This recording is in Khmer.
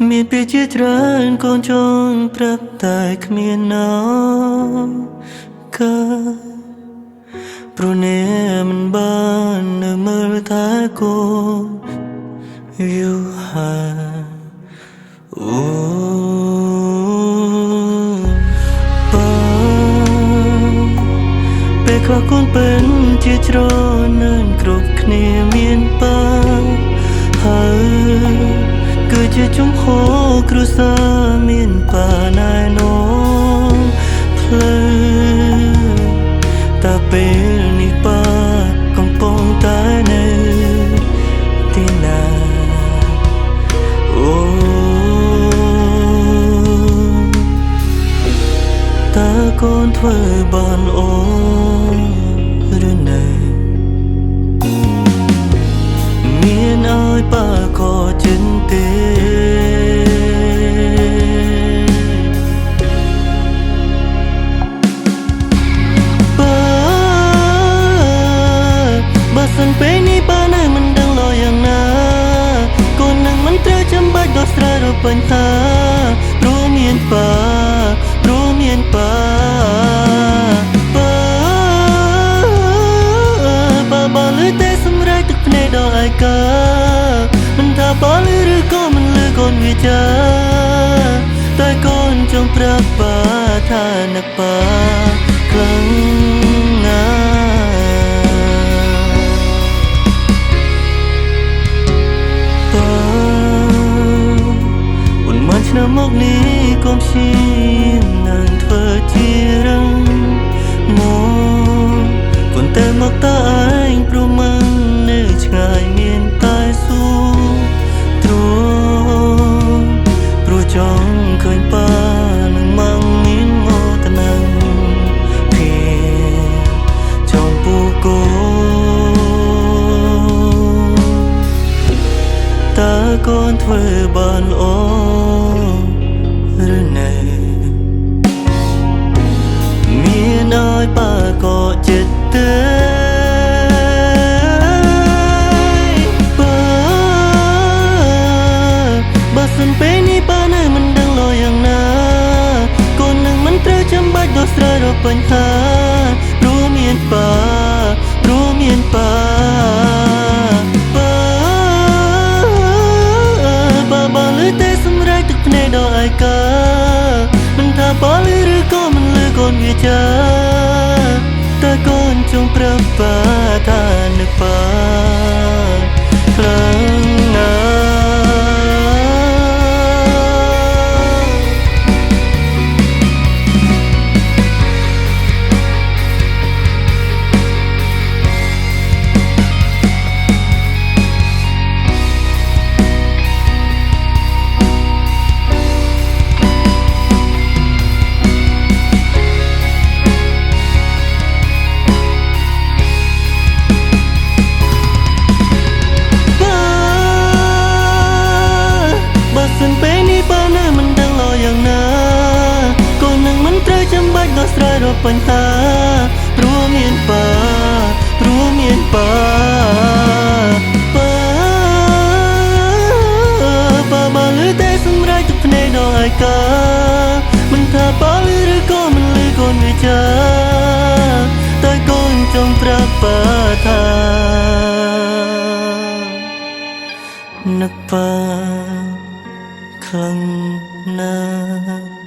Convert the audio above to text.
មានពេលជាច្រើនកូនចង់ប្រាប់តែគ្មានណាកើព្រោះអ្នកមិនបាននៅមើលតែកូនយូរហើយអូពេលខ្លះកូនเป็นជាច្រណែនគ្រប់គ្នាមានបាហើយគឺជាជំហរគ្រួសារមានបាណែនាំផ្លូវតែពេលនេះបាកំពុងតែនៅទីណាអូតើកូនធ្វើបានអូឬណែមានឲ្យបាក៏ចិនទេបើសិនពេលនេះបានៅមិនដឹងលោយ៉ាងណាកូននឹងមិនត្រូវចាំបាច់ដោះស្រាយរកបញ្ហាព្រោះមានបាបើលឺតែសម្រែកទឹកភ្នែកដល់ឯកាមិនថាបើលឺឬក៏មិនលឺកូនវាចាតែកូនចង់ប្រាប់បាថានឹកបាខ្លាំងណាឆ្នាំមកនេះកុំព្យាយាមនឹងធ្វើជារឹងមកប៉ុន្តែមកតើឯងព្រមមិននៅឆ្ងាយមានតែសួរទ្រង់ព្រោះចង់ឃើញប៉ានឹងមកមានមកតនឹងភាចង់ពូកូតើកូនធ្វើបានល្អឬណែមានឲ្យបាក៏ចិត្តទេបើសិនពេលនេះបានៅមិនដឹងលោយ៉ាងណាកូននឹងមិនត្រូវចាំបាច់ដោះស្រាយរកបញ្ហាព្រោះមានបាបើលឺតែសម្រែកទឹកភ្នែកដល់ឯកាមិនថាបើលឺឬក៏មិនលឺកូនវាចាតែកូនចង់ប្រាប់បាថានឹកបាខ្លាំងណាស់ដោះស្រាយរកបញ្ហាព្រោះមានបាបើលឺតែសម្រែកទឹកភ្នែកដល់ឯកាមិនថាបើលឺឬក៏មិនលឺកូនវាចាតែកូនចង់ប្រាប់បាថានឹកបាខ្លាំងណាស់